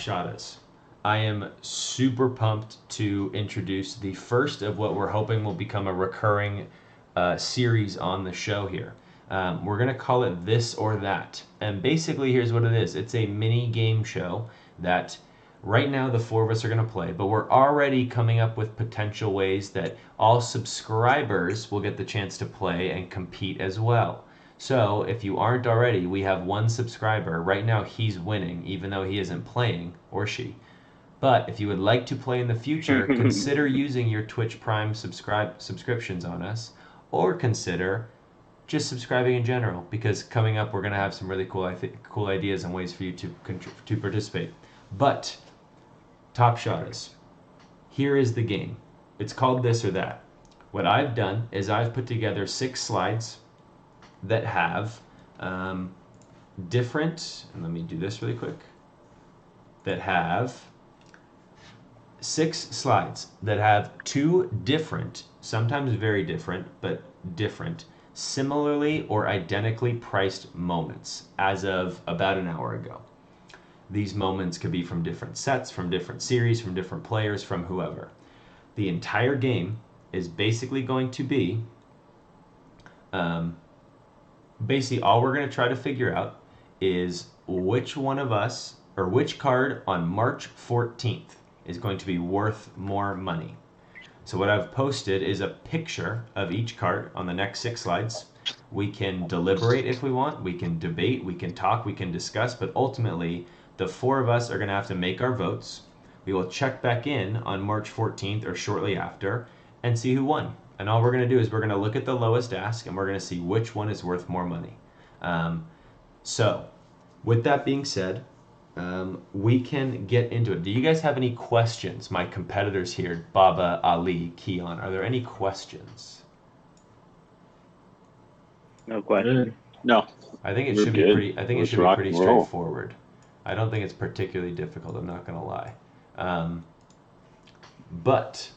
Shottaz. I am super pumped to introduce the first of what we're hoping will become a recurring series on the show here. We're going to call it This or That. And basically, here's what it is. It's a mini game show that right now the four of us are going to play, but we're already coming up with potential ways that all subscribers will get the chance to play and compete as well. So if you aren't already, we have one subscriber. Right now he's winning, even though he isn't playing, or she. But if you would like to play in the future, consider using your Twitch Prime subscriptions on us, or consider just subscribing in general, because coming up we're going to have some really cool ideas and ways for you to participate. But Top Shottaz, here is the game. It's called This or That. What I've done is I've put together 6 slides that have different, and let me do this really quick, that have 6 slides that have 2 different, sometimes very different, but different, similarly or identically priced moments as of about an hour ago. These moments could be from different sets, from different series, from different players, from whoever. The entire game is basically going to be, basically all we're going to try to figure out is which one of us, or which card on March 14th is going to be worth more money. So what I've posted is a picture of each card on the next 6 slides. We can deliberate if we want, we can debate, we can talk, we can discuss, but ultimately the 4 of us are going to have to make our votes. We will check back in on March 14th or shortly after and see who won. And all we're going to do is we're going to look at the lowest ask and we're going to see which one is worth more money. So with that being said, we can get into it. Do you guys have any questions? My competitors here, Baba, Ali, Keon, are there any questions? No question. No. I think it should be pretty. I think it should be pretty straightforward. I don't think it's particularly difficult. I'm not going to lie. But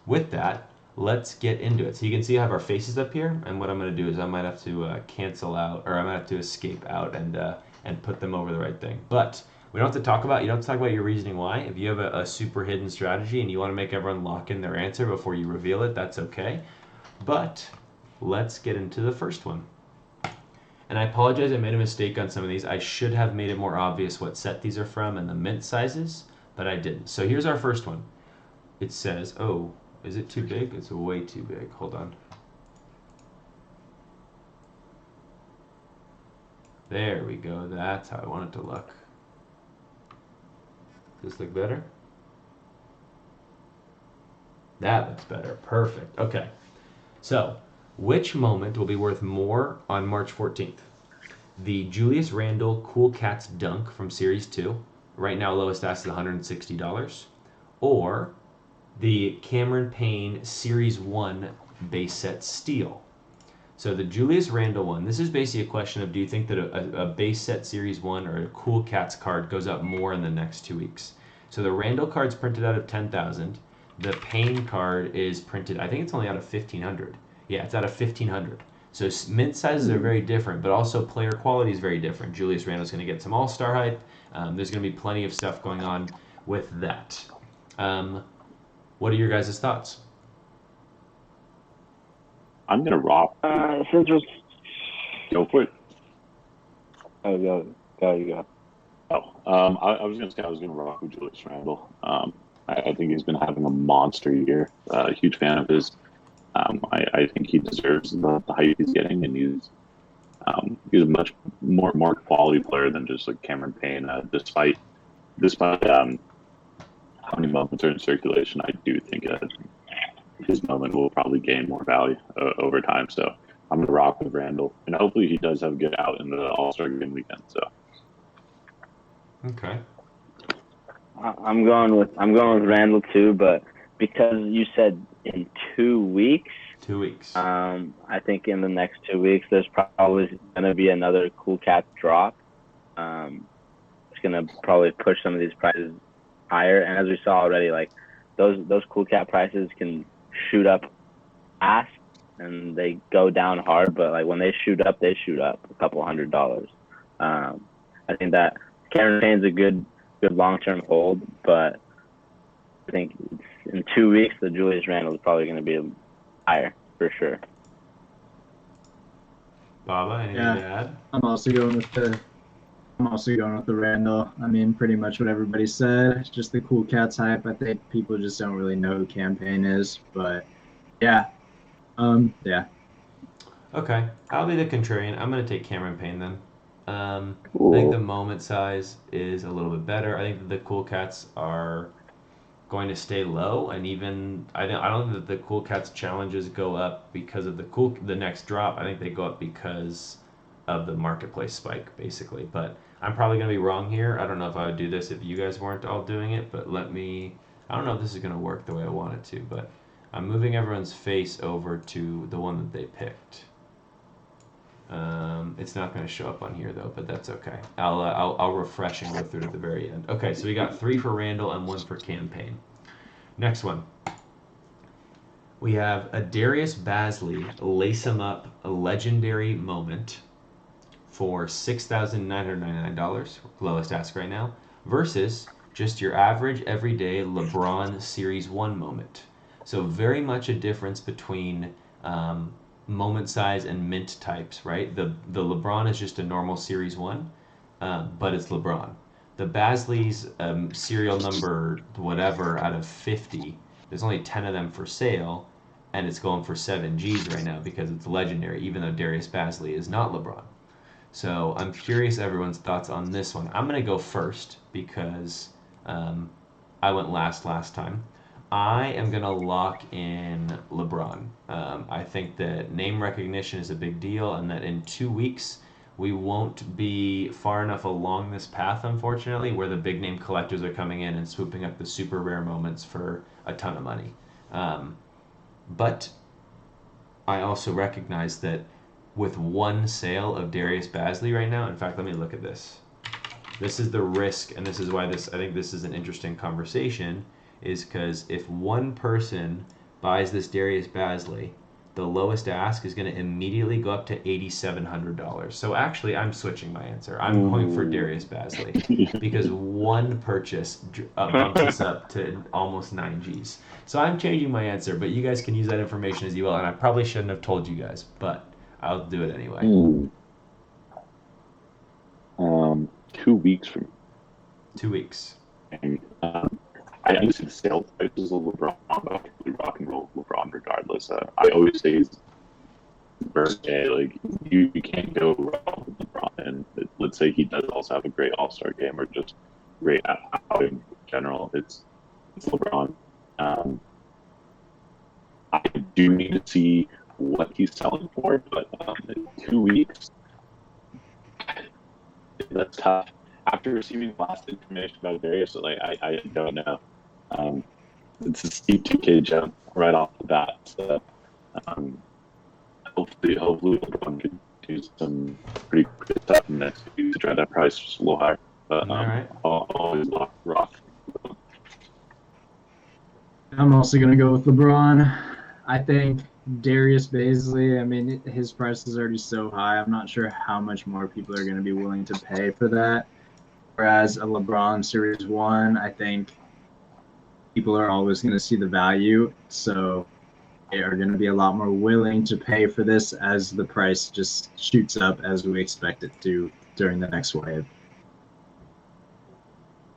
with that, let's get into it. So you can see I have our faces up here, and what I'm going to do is I might have to cancel out, or I might have to escape out and put them over the right thing. But we don't have to talk about. You don't have to talk about your reasoning why. If you have a super hidden strategy and you want to make everyone lock in their answer before you reveal it, that's okay. But let's get into the first one. And I apologize, I made a mistake on some of these. I should have made it more obvious what set these are from and the mint sizes, but I didn't. So here's our first one. It says, oh, is it too big? It's way too big. Hold on. There we go. That's how I want it to look. Does this look better? That looks better. Perfect. Okay. So, which moment will be worth more on March 14th? The Julius Randle Cool Cats Dunk from Series 2. Right now, lowest ask is $160. Or the Cameron Payne Series 1 base set Steel. So the Julius Randle one, this is basically a question of do you think that a base set Series 1 or a Cool Cats card goes up more in the next 2 weeks? So the Randle card's printed out of 10,000. The Payne card is printed, I think it's only out of 1,500. Yeah, it's out of 1,500. So mint sizes are very different, but also player quality is very different. Julius Randle's going to get some all-star hype. There's going to be plenty of stuff going on with that. What are your guys' thoughts? I'm going to rock. Since we're... Go for it. Oh, go. I was going to say I was going to rock with Julius Randle. I think he's been having a monster year. Huge fan of his. I think he deserves the hype he's getting, and he's a much more quality player than just like Cameron Payne. Despite how many moments are in circulation, I do think his moment will probably gain more value over time. So I'm gonna rock with Randle, and hopefully he does have a good out in the All-Star game weekend. So okay, I'm going with Randle too, but because you said in 2 weeks. 2 weeks. I think in the next 2 weeks, there's probably going to be another Cool Cat drop. It's going to probably push some of these prices higher. And as we saw already, like those Cool Cat prices can shoot up fast and they go down hard. But like when they shoot up a couple $100. I think that Cameron Payne's a good good long-term hold, but I think in 2 weeks the Julius Randle is probably going to be higher for sure. Baba, anything to add? I'm also going with the Randall. I mean, pretty much what everybody said. It's just the Cool Cats hype. I think people just don't really know who Campaign is, but yeah. Okay, I'll be the contrarian. I'm going to take Cameron Payne then. I Cool. think the moment size is a little bit better. I think that the Cool Cats are going to stay low, and even I don't think that the Cool Cats challenges go up because of the next drop. I think they go up because of the marketplace spike, basically. But I'm probably going to be wrong here. I don't know if I would do this if you guys weren't all doing it, but I don't know if this is going to work the way I want it to, but I'm moving everyone's face over to the one that they picked. It's not going to show up on here though, but that's okay. I'll refresh and go through it at the very end. Okay, so we got 3 for Randall and 1 for Campaign. Next one. We have a Darius Bazley Lace 'em Up a legendary moment for $6,999, lowest ask right now, versus just your average everyday LeBron Series 1 moment. So very much a difference between moment size and mint types, right? The LeBron is just a normal Series 1, but it's LeBron. The Bazley's serial number whatever out of 50, there's only 10 of them for sale, and it's going for 7 Gs right now because it's legendary, even though Darius Bazley is not LeBron. So I'm curious everyone's thoughts on this one. I'm going to go first because I went last time. I am going to lock in LeBron. I think that name recognition is a big deal, and that in 2 weeks we won't be far enough along this path, unfortunately, where the big name collectors are coming in and swooping up the super rare moments for a ton of money. But I also recognize that with one sale of Darius Bazley right now, in fact, let me look at this. This is the risk, and this is why I think this is an interesting conversation, is because if one person buys this Darius Bazley, the lowest ask is going to immediately go up to $8,700. So actually, I'm switching my answer. I'm going for Darius Bazley because one purchase bumps us up to almost 9 Gs. So I'm changing my answer, but you guys can use that information as you will, and I probably shouldn't have told you guys, but I'll do it anyway. 2 weeks from 2 weeks. and, I see the sale prices of LeBron, but really rock and roll LeBron regardless. I always say his birthday, like you can't go wrong with LeBron. And let's say he does also have a great All-Star game or just great outing in general. It's LeBron. I do need to see what he's selling for, but in 2 weeks, that's tough. After receiving last information about Darius, like I don't know. It's a steep 2K jump right off the bat. So hopefully LeBron can do some pretty good stuff in the next week to drive that price just a little higher. But All right. I'll always lock rough. I'm also going to go with LeBron. I think Darius Bazley, I mean, his price is already so high. I'm not sure how much more people are going to be willing to pay for that. Whereas a LeBron Series 1, I think people are always going to see the value. So they are going to be a lot more willing to pay for this as the price just shoots up as we expect it to during the next wave.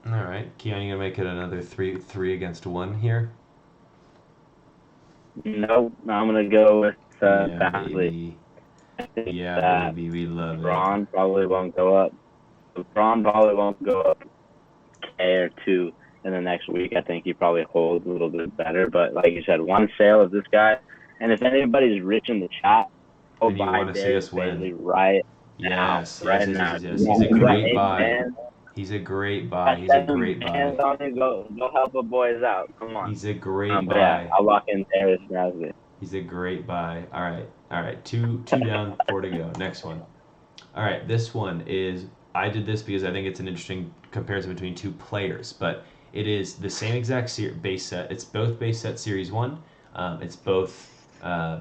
All right. Keon, you going to make it another 3 against 1 here? No, I'm going to go with Yeah, Bazley. baby. I think Yeah, that baby. We love it. LeBron probably won't go up. LeBron probably won't go up K or 2 in the next week. I think he probably holds a little bit better. But like you said, one sale of this guy, and if anybody's rich in the chat, go And you buy wanna see Darius us win. Bazley right Yes, now. Right yes, now. yes, yes, yes. He's a great buy. Man. He's a great buy. He's a great buy. Hands on you, go help the boys out. Come on. He's a great But yeah, buy. I'll lock in Darius Bazley. He's a great buy. All right. Two down, 4 to go. Next one. All right, this one is. I did this because I think it's an interesting comparison between 2 players, but it is the same exact base set. It's both base set Series 1. It's both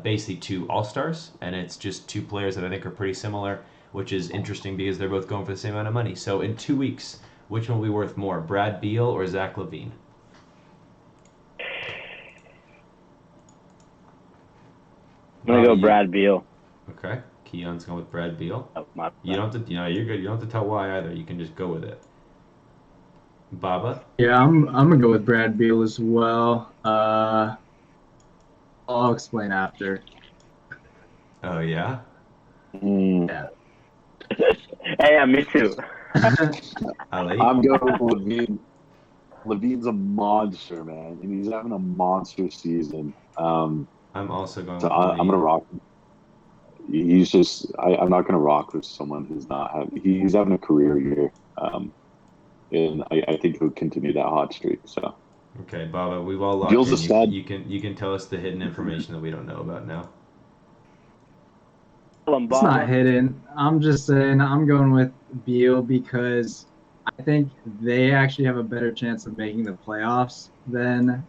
basically 2 All-Stars, and it's just 2 players that I think are pretty similar, which is interesting because they're both going for the same amount of money. So in 2 weeks, Which one will be worth more, Brad Beal or Zach LaVine? I'm gonna go Brad Beal. Okay, Keon's going with Brad Beal. Oh, You don't have to, you're good. You don't have to tell why either. You can just go with it. Baba? Yeah, I'm gonna go with Brad Beal as well. I'll explain after. Oh, yeah? Yeah. Hey, yeah, me too. Ali? I'm going with Levine. Levine's a monster, man, and he's having a monster season. I'm also going So with I'm Levine. gonna rock. He's just. I'm not gonna rock with someone who's not having. He's having a career year, and I think he'll continue that hot streak. So Okay, Baba, we've all locked Beal's in. a stud. You can tell us the hidden information that we don't know about now. It's not hidden. I'm just saying I'm going with Beal because I think they actually have a better chance of making the playoffs than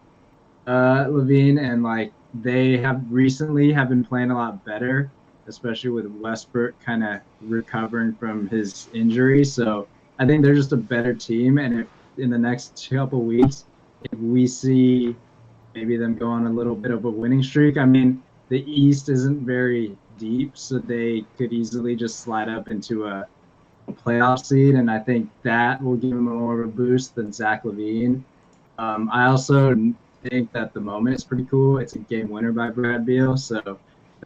Levine, and like they have recently have been playing a lot better, especially with Westbrook kind of recovering from his injury. So I think they're just a better team, and if in the next couple weeks, if we see maybe them go on a little bit of a winning streak, I mean the East isn't very deep, so they could easily just slide up into a playoff seed, and I think that will give them more of a boost than Zach LaVine. I also think that the moment is pretty cool. It's a game winner by Brad Beal, so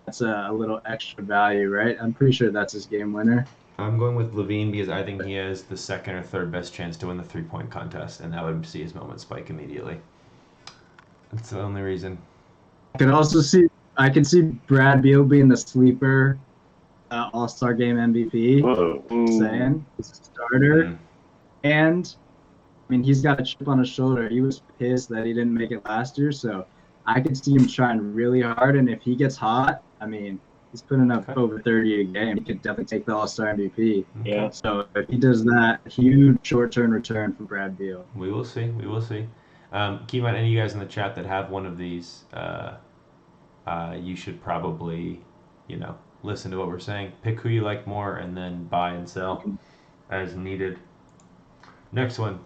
that's a little extra value, right? I'm pretty sure that's his game winner. I'm going with Levine because I think he has the second or third best chance to win the three-point contest, and that would see his moment spike immediately. That's the only reason. I can see Brad Beal being the sleeper All-Star Game MVP. Whoa. Saying he's a starter, Mm. and I mean he's got a chip on his shoulder. He was pissed that he didn't make it last year, so I could see him trying really hard. And if he gets hot, I mean he's putting up over 30 a game. He could definitely take the All-Star MVP. Yeah. So if he does that, huge short-term return for Brad Beal. We will see. We will see. Keep on any of you guys in the chat that have one of these. You should probably, listen to what we're saying. Pick who you like more, and then buy and sell as needed. Next one,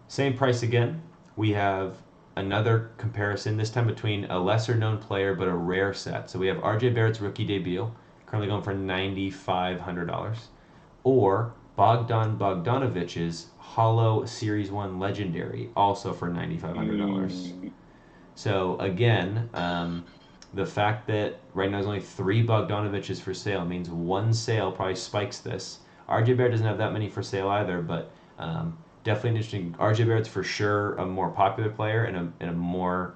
same price again. We have another comparison, this time between a lesser-known player but a rare set. So we have RJ Barrett's rookie debut, currently going for $9,500, or Bogdan Bogdanovic's Hollow Series 1 Legendary, also for $9,500. So again, the fact that right now there's only 3 Bogdanoviches for sale means one sale probably spikes this. RJ Barrett doesn't have that many for sale either, but definitely an interesting. RJ Barrett's for sure a more popular player in a more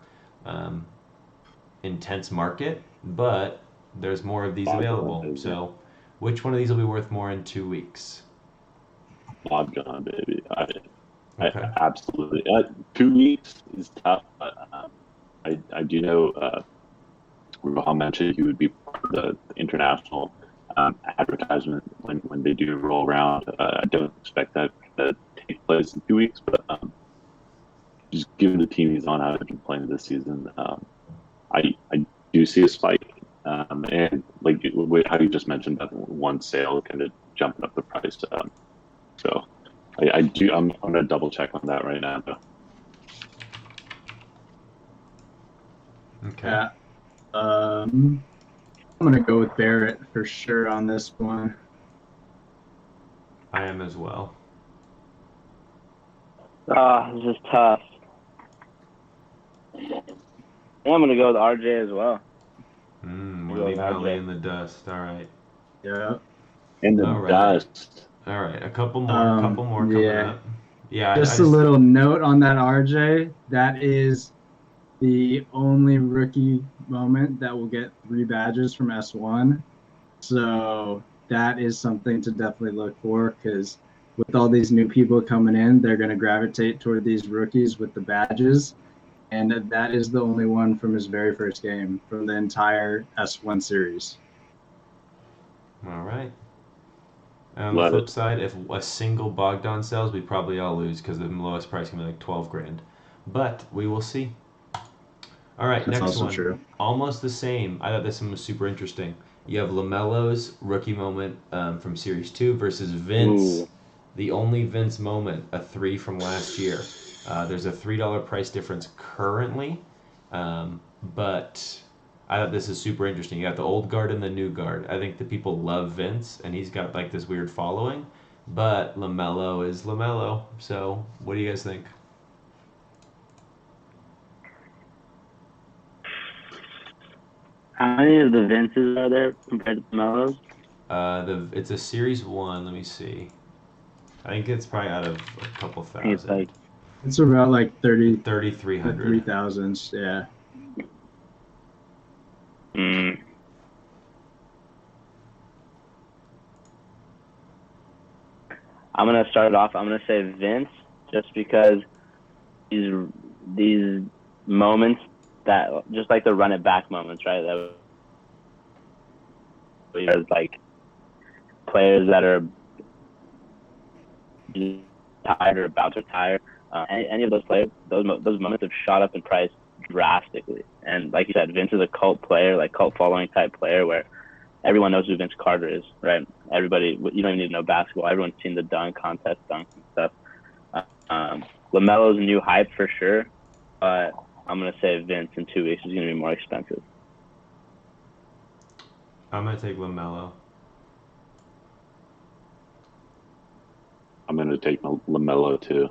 intense market, but there's more of these available. So which one of these will be worth more in 2 weeks? Bogdan, baby. Okay. I absolutely. 2 weeks is tough, but I do know. Rohan mentioned he would be part of the international advertisement when they do roll around. I don't expect that to take place in 2 weeks, but just given the team he's on, how he's been playing this season, I do see a spike. And like how you just mentioned, that one sale kind of jumping up the price. So I do. I'm gonna double check on that right now, though. Okay. Yeah. I'm gonna go with Barrett for sure on this one. I am as well. This is tough. I'm gonna go with RJ as well. We're leaving Ali in the dust. All right. Yeah. In the All right. dust. All right. A couple more coming up. Yeah. Just a little note on that RJ. That is the only rookie moment that will get 3 badges from S1. So that is something to definitely look for, because with all these new people coming in, they're going to gravitate toward these rookies with the badges. And that is the only one from his very first game from the entire S1 series. All right. On the flip side, if a single Bogdan sells, we probably all lose because the lowest price can be like 12 grand. But we will see. All right, That's next also one. true. Almost the same. I thought this one was super interesting. You have LaMelo's rookie moment from Series 2 versus Vince, The only Vince moment, a 3 from last year. There's a $3 price difference currently, but I thought this is super interesting. You got the old guard and the new guard. I think the people love Vince, and he's got like this weird following, but LaMelo is LaMelo. So what do you guys think? How many of the Vinces are there compared to the Melos? It's a series 1. Let me see. I think it's probably out of a couple I think it's thousand. like It's about like 3,300. 3,000. Yeah. I'm gonna start it off. I'm gonna say Vince, just because these moments that just like the run it back moments, right? That there's like players that are tired or about to retire. Any of those players, those moments have shot up in price drastically. And like you said, Vince is a cult player, like cult following type player, where everyone knows who Vince Carter is, right? Everybody, you don't even need to know basketball. Everyone's seen the dunk contest dunks and stuff. LaMelo's a new hype for sure, but I'm gonna say Vince in 2 weeks is gonna be more expensive. I'm gonna take LaMelo. I'm going to take LaMelo too.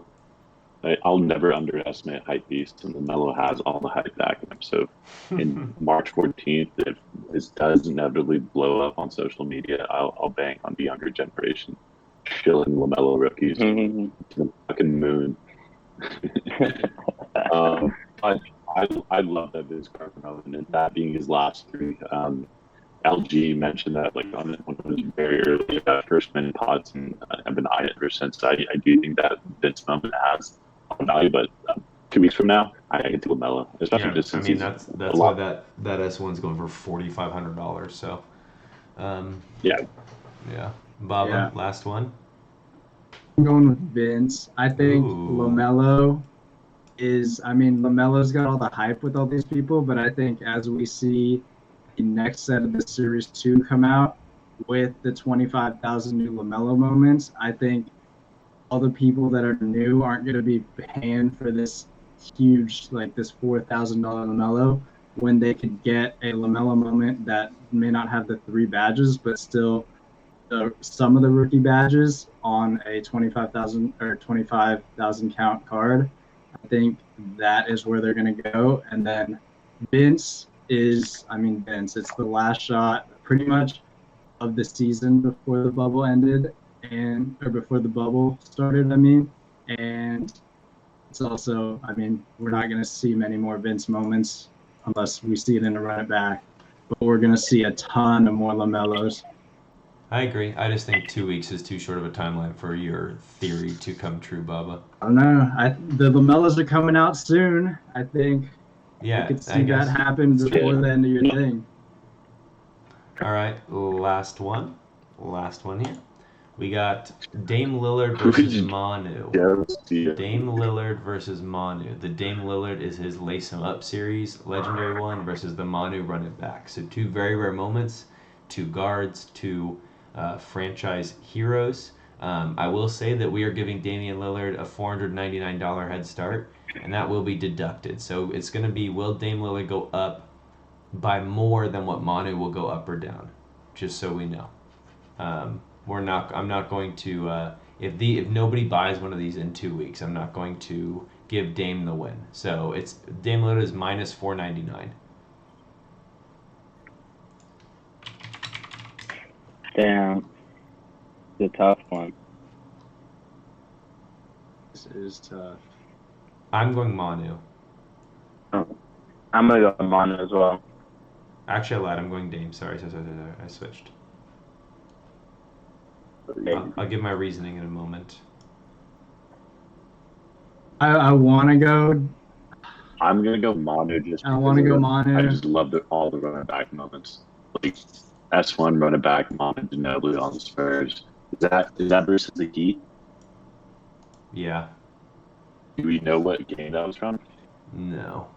I'll never underestimate hype beast, and LaMelo has all the hype backing him. So, in March 14th, if this does inevitably blow up on social media, I'll bank on the younger generation shilling LaMelo rookies to the fucking moon. I love that Vince Carter moment, and that being his last 3. LG mentioned that like on when it was very early about first minute pods, and I've been eyeing it ever since. I do think that Vince moment has value, but 2 weeks from now, I can do LaMelo, especially just since that's why that S1's going for $4,500. So, yeah. Baba, Yeah. last one. I'm going with Vince. I think Ooh. LaMelo LaMelo's got all the hype with all these people, but I think as we see the next set of the Series 2 come out with the 25,000 new LaMelo moments, I think all the people that are new aren't going to be paying for this huge, like this $4,000 LaMelo, when they could get a LaMelo moment that may not have the 3 badges, but still some of the rookie badges on a 25,000 or 25,000 count card. I think that is where they're going to go. And then Vince, it's the last shot pretty much of the season before the bubble ended or before the bubble started, and it's also, we're not going to see many more Vince moments unless we see it in a run it back, but we're going to see a ton of more LaMelos. I agree. I just think 2 weeks is too short of a timeline for your theory to come true, Bubba. I don't know. The LaMelos are coming out soon. I think you could see that happen before the end of your thing. All right, last one here. We got Dame Lillard versus Manu. Dame Lillard versus Manu. The Dame Lillard is his Lace 'em Up series, legendary one, versus the Manu Run It Back. So 2 very rare moments, 2 guards, 2 franchise heroes. I will say that we are giving Damian Lillard a $499 head start, and that will be deducted. So it's going to be, will Dame Lillard go up by more than what Manu will go up or down? Just so we know. I'm not going to, if nobody buys one of these in 2 weeks, I'm not going to give Dame the win. So it's Dame Lillard is minus $499. Damn. It's a tough one. This is tough. I'm going Manu. Oh, I'm going to go Manu as well. Actually, I lied. I'm going Dame. Sorry. I switched. I'll give my reasoning in a moment. I want to go. I'm going to go Manu. I want to go Manu. I just love all the running back moments. Like S1 running back, Manu Ginobili on the Spurs. Is that versus the Heat? Yeah. Do we know what game that was from? No.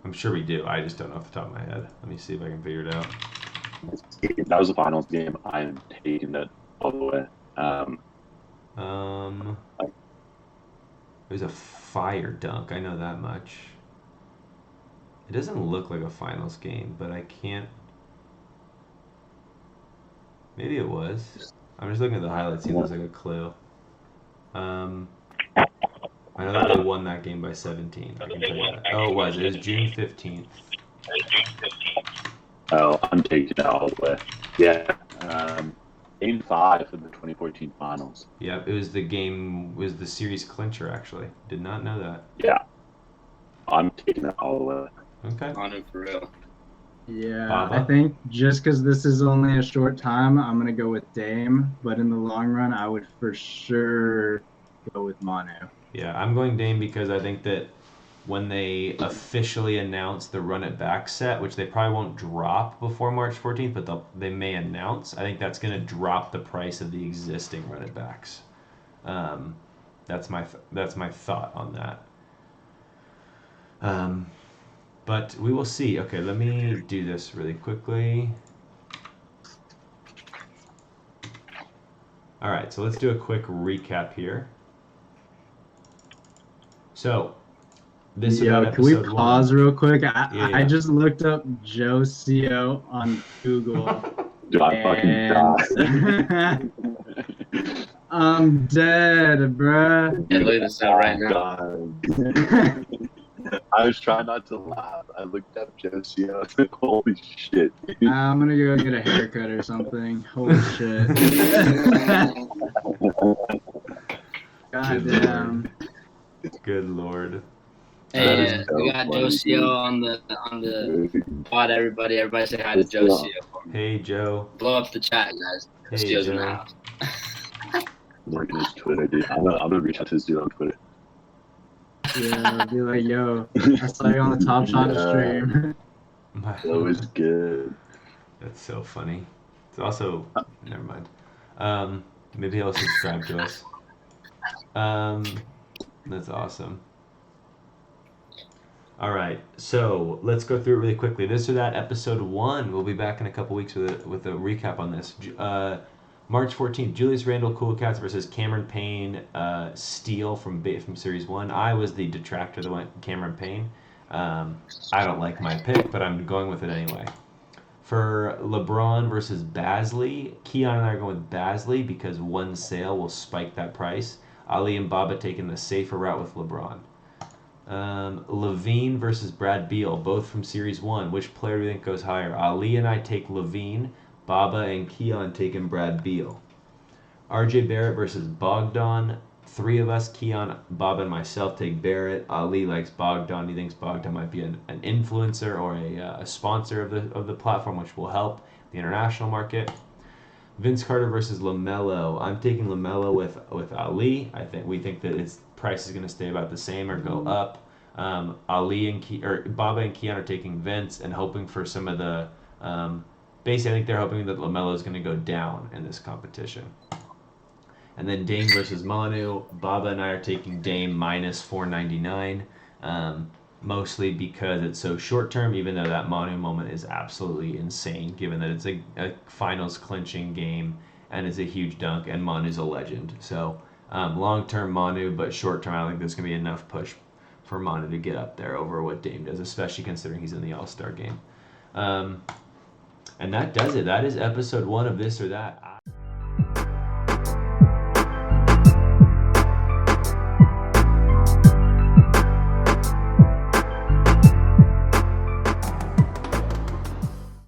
I'm sure we do. I just don't know off the top of my head. Let me see if I can figure it out. That was the finals game. I am taking that all the way. It was a fire dunk. I know that much. It doesn't look like a finals game, but I can't. Maybe it was. I'm just looking at the highlights. See if there's like a clue. I know that they won that game by 17. I can tell you that. Oh, it was. It was June 15th. Oh, I'm taking it all the way. Yeah. Game 5 of the 2014 finals. Yep, it was the game. It was the series clincher. Actually, did not know that. Yeah. I'm taking it all the way. Okay. On it for real. Yeah, Baba? I think just because this is only a short time, I'm going to go with Dame. But in the long run, I would for sure go with Manu. Yeah, I'm going Dame because I think that when they officially announce the Run It Back set, which they probably won't drop before March 14th, but they may announce, I think that's going to drop the price of the existing Run It Backs. That's my thought on that. But we will see. Okay, let me do this really quickly. All right, so let's do a quick recap here. So, this is about Can we episode pause 1. real quick? Yeah. I just looked up Joe CO on Google. Dude, I fucking died. I'm dead, bruh. Yeah, look at this out right now. God. I was trying not to laugh. I looked up Josie. I was like, holy shit. I'm gonna go get a haircut or something. Holy shit. God damn. Good lord. Hey, That is so we got funny, Jocio on the pod. Everybody say hi to Jocio. Hey, Joe. Blow up the chat, guys. Hey, Jocio's in the Joe. house. Look at his Twitter, dude. I'm gonna reach out to this dude on Twitter. Yeah, be like, yo, I saw you on the Top Shottaz stream. That was good. That's so funny. It's also, never mind. Maybe he'll subscribe to us. That's awesome. All right, so let's go through it really quickly. This or that, episode 1. We'll be back in a couple weeks with a recap on this. March 14th, Julius Randle, Cool Cats versus Cameron Payne, Steele from Series 1. I was the detractor that went Cameron Payne. I don't like my pick, but I'm going with it anyway. For LeBron versus Bazley, Keon and I are going with Bazley because one sale will spike that price. Ali and Baba taking the safer route with LeBron. Levine versus Brad Beal, both from Series 1. Which player do you think goes higher? Ali and I take Levine. Baba and Keon taking Brad Beal. RJ Barrett versus Bogdan. 3 of us, Keon, Baba, and myself, take Barrett. Ali likes Bogdan. He thinks Bogdan might be an influencer or a sponsor of the platform, which will help the international market. Vince Carter versus LaMelo. I'm taking LaMelo with Ali. We think that his price is going to stay about the same or go up. Ali and Baba and Keon are taking Vince and hoping for some of the. Basically, I think they're hoping that LaMelo is going to go down in this competition. And then Dame versus Manu. Baba and I are taking Dame minus 499, mostly because it's so short term, even though that Manu moment is absolutely insane, given that it's a finals clinching game and it's a huge dunk, and Manu's a legend. So long term Manu, but short term I think there's going to be enough push for Manu to get up there over what Dame does, especially considering he's in the All-Star game. And that does it. That is episode 1 of This or That.